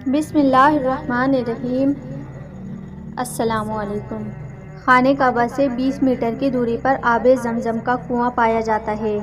بسم اللہ الرحمن الرحیم۔ السلام علیکم۔ خانہ کعبہ سے 20 میٹر کی دوری پر آب زمزم کا کنواں پایا جاتا ہے۔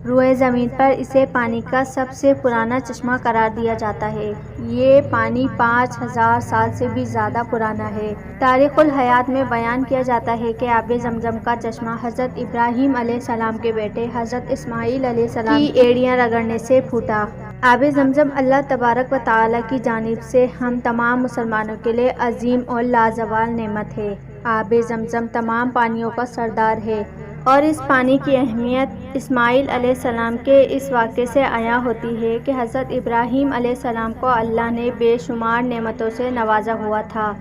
روئے زمین پر اسے پانی کا سب سے پرانا چشمہ قرار دیا جاتا ہے۔ یہ پانی 5000 سال سے بھی زیادہ پرانا ہے۔ تاریخ الحیات میں بیان کیا جاتا ہے کہ آب زمزم کا چشمہ حضرت ابراہیم علیہ السلام کے بیٹے حضرت اسماعیل علیہ السلام کی ایڑیاں رگڑنے سے پھوٹا۔ آب زمزم اللہ تبارک و تعالیٰ کی جانب سے ہم تمام مسلمانوں کے لیے عظیم اور لازوال نعمت ہے۔ آب زمزم تمام پانیوں کا سردار ہے اور اس پانی کی اہمیت اسماعیل علیہ السلام کے اس واقعے سے عیاں ہوتی ہے کہ حضرت ابراہیم علیہ السلام کو اللہ نے بے شمار نعمتوں سے نوازا ہوا تھا۔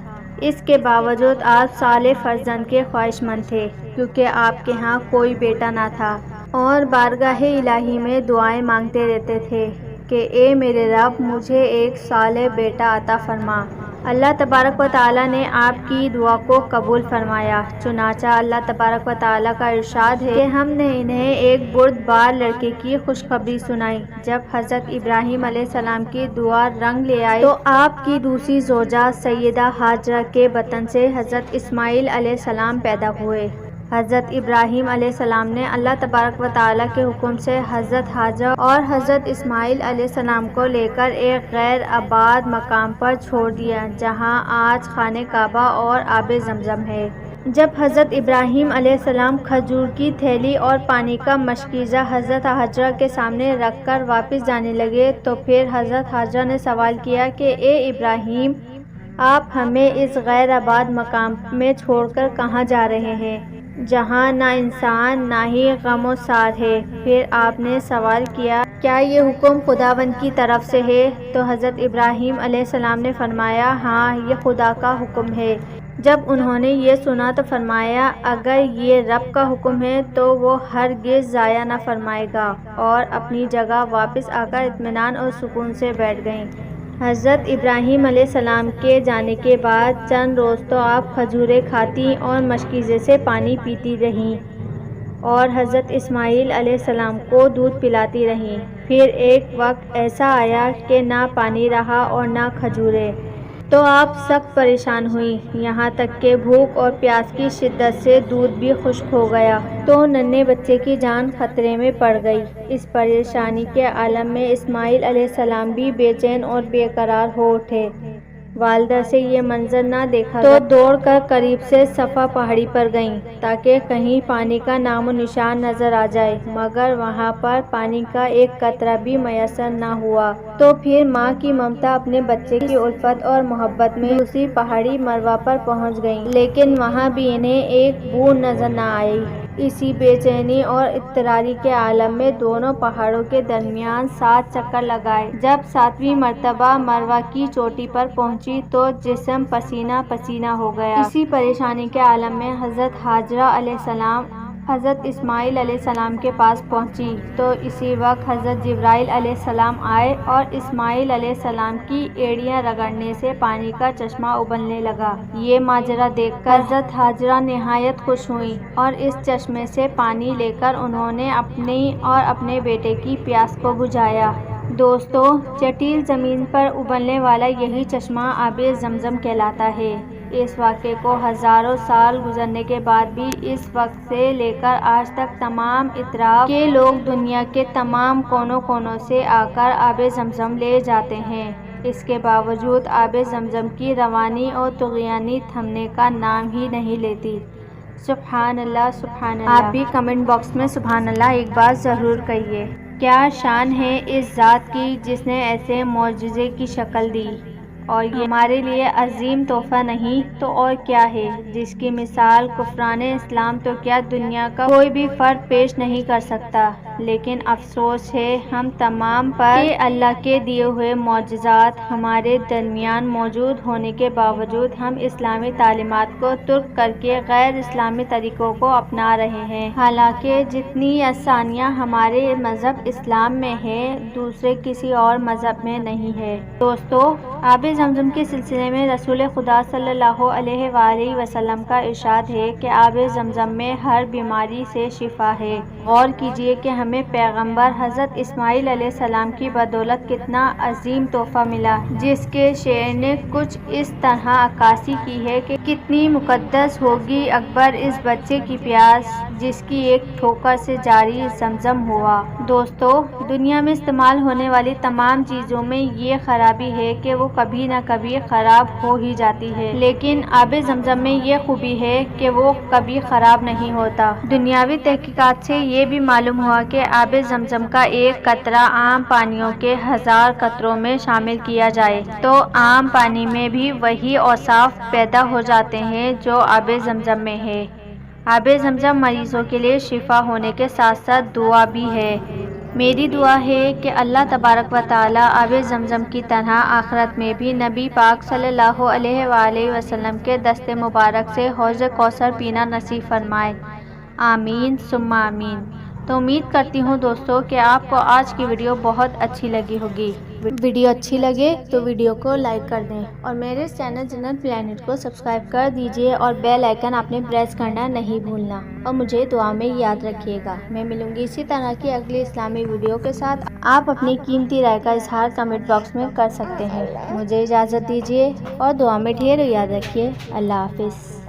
اس کے باوجود آپ صالح فرزند کے خواہش مند تھے، کیونکہ آپ کے ہاں کوئی بیٹا نہ تھا اور بارگاہ الہی میں دعائیں مانگتے رہتے تھے کہ اے میرے رب، مجھے ایک صالح بیٹا عطا فرما۔ اللہ تبارک و تعالیٰ نے آپ کی دعا کو قبول فرمایا۔ چنانچہ اللہ تبارک و تعالیٰ کا ارشاد ہے کہ ہم نے انہیں ایک بردبار لڑکے کی خوشخبری سنائی۔ جب حضرت ابراہیم علیہ السلام کی دعا رنگ لے آئی تو آپ کی دوسری زوجہ سیدہ ہاجرہ کے بطن سے حضرت اسماعیل علیہ السلام پیدا ہوئے۔ حضرت ابراہیم علیہ السلام نے اللہ تبارک و تعالیٰ کے حکم سے حضرت ہاجرہ اور حضرت اسماعیل علیہ السلام کو لے کر ایک غیر آباد مقام پر چھوڑ دیا، جہاں آج خانہ کعبہ اور آب زمزم ہے۔ جب حضرت ابراہیم علیہ السلام کھجور کی تھیلی اور پانی کا مشکیزہ حضرت ہاجرہ کے سامنے رکھ کر واپس جانے لگے تو پھر حضرت ہاجرہ نے سوال کیا کہ اے ابراہیم، آپ ہمیں اس غیر آباد مقام میں چھوڑ کر کہاں جا رہے ہیں، جہاں نہ انسان نہ ہی غم و سار ہے؟ پھر آپ نے سوال کیا، کیا یہ حکم خداوند کی طرف سے ہے؟ تو حضرت ابراہیم علیہ السلام نے فرمایا، ہاں، یہ خدا کا حکم ہے۔ جب انہوں نے یہ سنا تو فرمایا، اگر یہ رب کا حکم ہے تو وہ ہرگز ضائع نہ فرمائے گا، اور اپنی جگہ واپس آ کر اطمینان اور سکون سے بیٹھ گئیں۔ حضرت ابراہیم علیہ السلام کے جانے کے بعد چند روز تو آپ کھجوریں کھاتی اور مشکیزے سے پانی پیتی رہیں اور حضرت اسماعیل علیہ السلام کو دودھ پلاتی رہیں۔ پھر ایک وقت ایسا آیا کہ نہ پانی رہا اور نہ کھجوریں، تو آپ سخت پریشان ہوئیں، یہاں تک کہ بھوک اور پیاس کی شدت سے دودھ بھی خشک ہو گیا تو ننھے بچے کی جان خطرے میں پڑ گئی۔ اس پریشانی کے عالم میں اسماعیل علیہ السلام بھی بے چین اور بے قرار ہو اٹھے۔ والدہ سے یہ منظر نہ دیکھا تو دوڑ کر قریب سے صفا پہاڑی پر گئیں تاکہ کہیں پانی کا نام و نشان نظر آ جائے، مگر وہاں پر پانی کا ایک قطرہ بھی میسر نہ ہوا۔ تو پھر ماں کی ممتا اپنے بچے کی الفت اور محبت میں دوسری پہاڑی مروہ پر پہنچ گئیں، لیکن وہاں بھی انہیں ایک بوند نظر نہ آئی۔ اسی بے چینی اور اضطراری کے عالم میں دونوں پہاڑوں کے درمیان 7 چکر لگائے۔ جب 7ویں مرتبہ مروہ کی چوٹی پر پہنچی تو جسم پسینہ پسینہ ہو گیا۔ اسی پریشانی کے عالم میں حضرت ہاجرہ علیہ السلام حضرت اسماعیل علیہ السلام کے پاس پہنچی تو اسی وقت حضرت جبرائیل علیہ السلام آئے اور اسماعیل علیہ السلام کی ایڑیاں رگڑنے سے پانی کا چشمہ ابلنے لگا۔ یہ ماجرا دیکھ کر حضرت ہاجرہ نہایت خوش ہوئیں اور اس چشمے سے پانی لے کر انہوں نے اپنی اور اپنے بیٹے کی پیاس کو بجھایا۔ دوستو، جٹیل زمین پر ابلنے والا یہی چشمہ آب زمزم کہلاتا ہے۔ اس واقعے کو ہزاروں سال گزرنے کے بعد بھی اس وقت سے لے کر آج تک تمام اطراف کے لوگ دنیا کے تمام کونوں کونوں سے آ کر آب زمزم لے جاتے ہیں۔ اس کے باوجود آب زمزم کی روانی اور طغیانی تھمنے کا نام ہی نہیں لیتی۔ سبحان اللہ، سبحان اللہ۔ آپ بھی کمنٹ باکس میں سبحان اللہ ایک بار ضرور کہیے۔ کیا شان ہے اس ذات کی جس نے ایسے معجزے کی شکل دی، اور یہ ہمارے لیے عظیم تحفہ نہیں تو اور کیا ہے، جس کی مثال کفران اسلام تو کیا دنیا کا کوئی بھی فرد پیش نہیں کر سکتا۔ لیکن افسوس ہے ہم تمام پر کہ اللہ کے دیے ہوئے معجزات ہمارے درمیان موجود ہونے کے باوجود ہم اسلامی تعلیمات کو ترک کر کے غیر اسلامی طریقوں کو اپنا رہے ہیں، حالانکہ جتنی آسانیاں ہمارے مذہب اسلام میں ہے دوسرے کسی اور مذہب میں نہیں ہے۔ دوستو، آب زمزم کے سلسلے میں رسول خدا صلی اللہ علیہ وآلہ وسلم کا ارشاد ہے کہ آب زمزم میں ہر بیماری سے شفا ہے۔ غور کیجئے کہ ہمیں پیغمبر حضرت اسماعیل علیہ السلام کی بدولت کتنا عظیم تحفہ ملا، جس کے شاعر نے کچھ اس طرح عکاسی کی ہے کہ کتنی مقدس ہوگی اکبر اس بچے کی پیاس جس کی ایک ٹھوکر سے جاری زمزم ہوا۔ دوستو، دنیا میں استعمال ہونے والی تمام چیزوں میں یہ خرابی ہے کہ وہ کبھی نہ کبھی خراب ہو ہی جاتی ہے، لیکن آب زمزم میں یہ خوبی ہے کہ وہ کبھی خراب نہیں ہوتا۔ دنیاوی تحقیقات سے یہ بھی معلوم ہوا کہ آب زمزم کا ایک قطرہ عام پانیوں کے 1000 قطروں میں شامل کیا جائے تو عام پانی میں بھی وہی اوصاف پیدا ہو جاتے ہیں جو آب زمزم میں ہے۔ آب زمزم مریضوں کے لیے شفا ہونے کے ساتھ ساتھ دعا بھی ہے۔ میری دعا ہے کہ اللہ تبارک و تعالی آب زمزم کی طرح آخرت میں بھی نبی پاک صلی اللہ علیہ وآلہ وسلم کے دست مبارک سے حوض کوثر پینا نصیب فرمائے، آمین ثم آمین۔ تو امید کرتی ہوں دوستو کہ آپ کو آج کی ویڈیو بہت اچھی لگی ہوگی۔ ویڈیو اچھی لگے تو ویڈیو کو لائک کر دیں اور میرے چینل جنت پلانٹ کو سبسکرائب کر دیجئے اور بیل آئیکن آپ نے پریس کرنا نہیں بھولنا، اور مجھے دعا میں یاد رکھیے گا۔ میں ملوں گی اسی طرح کی اگلی اسلامی ویڈیو کے ساتھ۔ آپ اپنی قیمتی رائے کا اظہار کمنٹ باکس میں کر سکتے ہیں۔ مجھے اجازت دیجیے اور دعا میں ڈھیر یاد رکھیے۔ اللہ حافظ۔